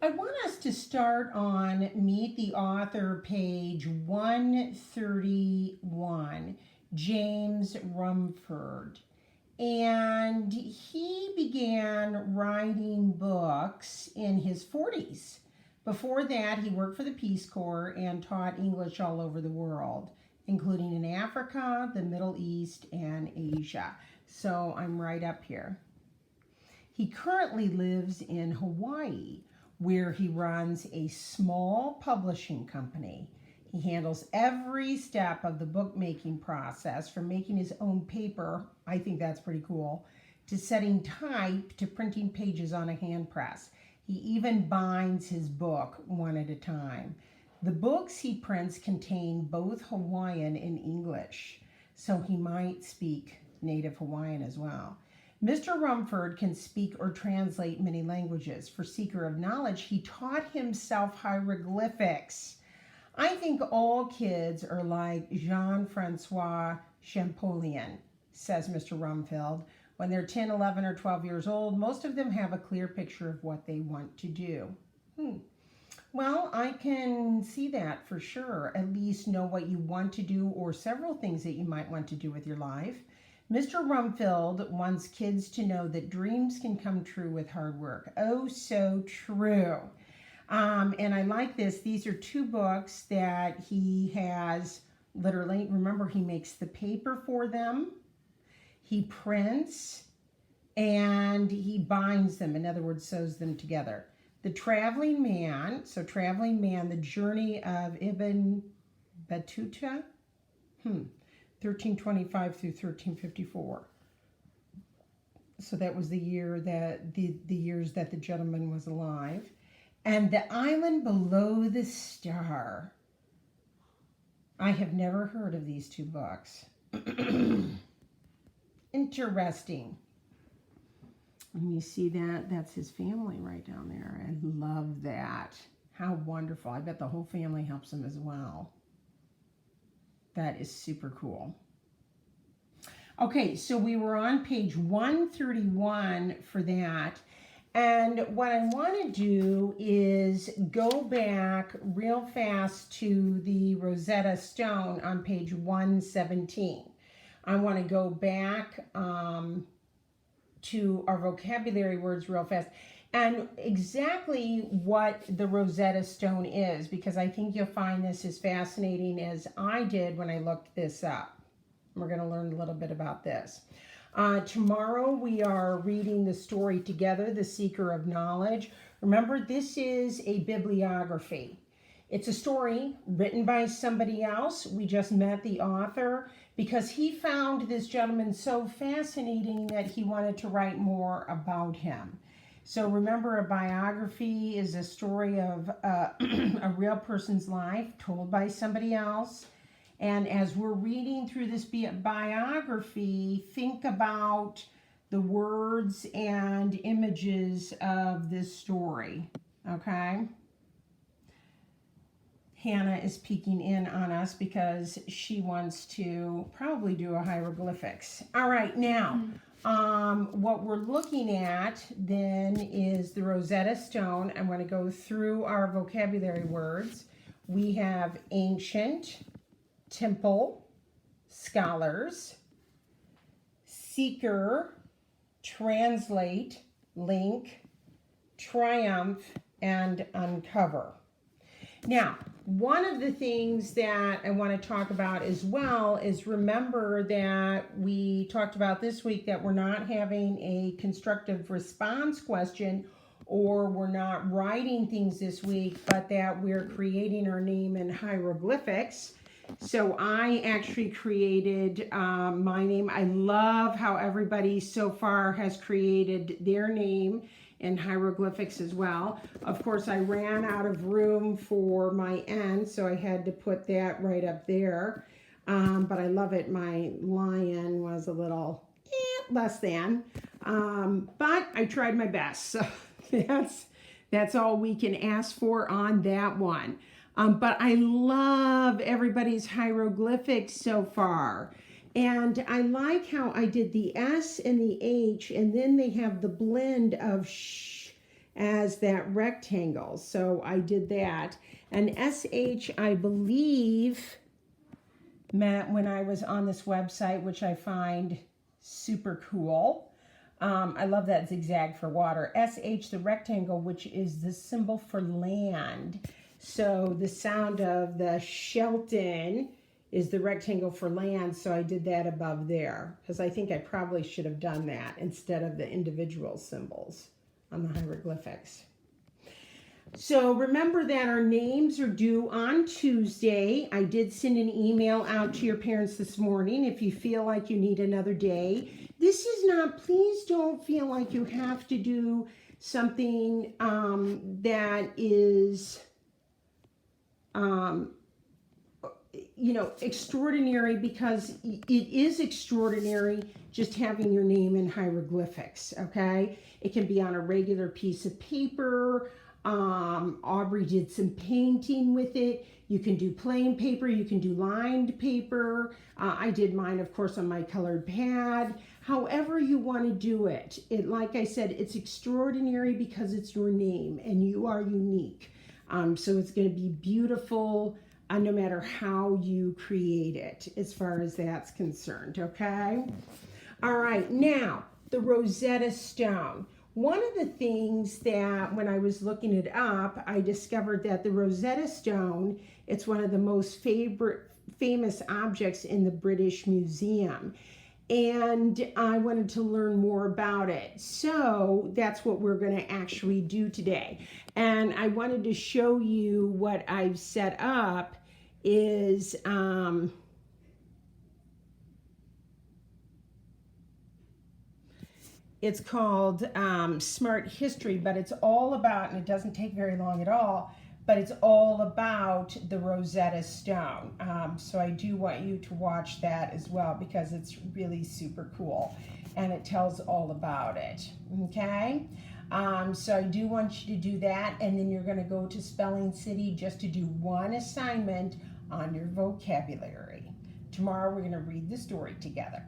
I want us to start on Meet the Author, page 131, James Rumford. And he began writing books in his 40s. Before that, he worked for the Peace Corps and taught English all over the world, including in Africa, the Middle East, and Asia. So I'm right up here. He currently lives in Hawaii, where he runs a small publishing company. He handles every step of the bookmaking process, from making his own paper, I think that's pretty cool, to setting type to printing pages on a hand press. He even binds his book one at a time. The books he prints contain both Hawaiian and English, so he might speak native Hawaiian as well. Mr. Rumford can speak or translate many languages. For Seeker of Knowledge, he taught himself hieroglyphics. I think all kids are like Jean-Francois Champollion, says Mr. Rumfeld. When they're 10, 11, or 12 years old, most of them have a clear picture of what they want to do. Well, I can see that for sure. At least know what you want to do, or several things that you might want to do with your life. Mr. Rumfeld wants kids to know that dreams can come true with hard work. Oh, so true. And I like this. These are two books that he has literally. Remember, he makes the paper for them, he prints, and he binds them. In other words, sews them together. The Traveling Man, The Journey of Ibn Battuta. 1325 through 1354. So that was the year that the years that the gentleman was alive. And The Island Below the Star. I have never heard of these two books. Interesting. And you see that? That's his family right down there. I love that. How wonderful. I bet the whole family helps him as well. That is super cool. Okay, so we were on page 131 for that. And what I want to do is go back real fast to the Rosetta Stone on page 117. I want to go back to our vocabulary words real fast. And exactly what the Rosetta Stone is, because I think you'll find this as fascinating as I did when I looked this up. We're going to learn a little bit about this. Tomorrow we are reading the story together, The Seeker of Knowledge. Remember, this is a bibliography. It's a story written by somebody else. We just met the author because he found this gentleman so fascinating that he wanted to write more about him. So remember, a biography is a story of a real person's life told by somebody else. And as we're reading through this biography, think about the words and images of this story, okay? Hannah is peeking in on us because she wants to probably do a hieroglyphics. All right, now, what we're looking at then is the Rosetta Stone. I'm going to go through our vocabulary words. We have ancient, temple, scholars, seeker, translate, link, triumph, and uncover. Now, one of the things that I want to talk about as well is, remember that we talked about this week that we're not having a constructive response question, or we're not writing things this week, but that we're creating our name in hieroglyphics. So I actually created my name. I love how everybody so far has created their name in hieroglyphics as well. Of course, I ran out of room for my N, so I had to put that right up there. But I love it. My lion was a little less than, but I tried my best. So that's all we can ask for on that one. But I love everybody's hieroglyphics so far. And I like how I did the S and the H, and then they have the blend of sh as that rectangle. So I did that. And SH, I believe, meant when I was on this website, which I find super cool. I love that zigzag for water. SH, the rectangle, which is the symbol for land. So the sound of the Shelton is the rectangle for land. So I did that above there because I think I probably should have done that instead of the individual symbols on the hieroglyphics. So remember that our names are due on Tuesday. I did send an email out to your parents this morning if you feel like you need another day. This is not, please don't feel like you have to do something that is, extraordinary, because it is extraordinary just having your name in hieroglyphics, okay? It can be on a regular piece of paper. Aubrey did some painting with it. You can do plain paper, you can do lined paper. I did mine, of course, on my colored pad. However you want to do it. Like I said, it's extraordinary because it's your name and you are unique. So it's going to be beautiful no matter how you create it, as far as that's concerned, okay? All right, now, the Rosetta Stone. One of the things that when I was looking it up, I discovered that the Rosetta Stone, it's one of the most famous objects in the British Museum. And I wanted to learn more about it. So that's what we're going to actually do today. And I wanted to show you what I've set up is... It's called Smart History, but it's all about, and it doesn't take very long at all, but it's all about the Rosetta Stone. So I do want you to watch that as well because it's really super cool and it tells all about it, okay? So I do want you to do that, and then you're gonna go to Spelling City just to do one assignment on your vocabulary. Tomorrow we're gonna read the story together.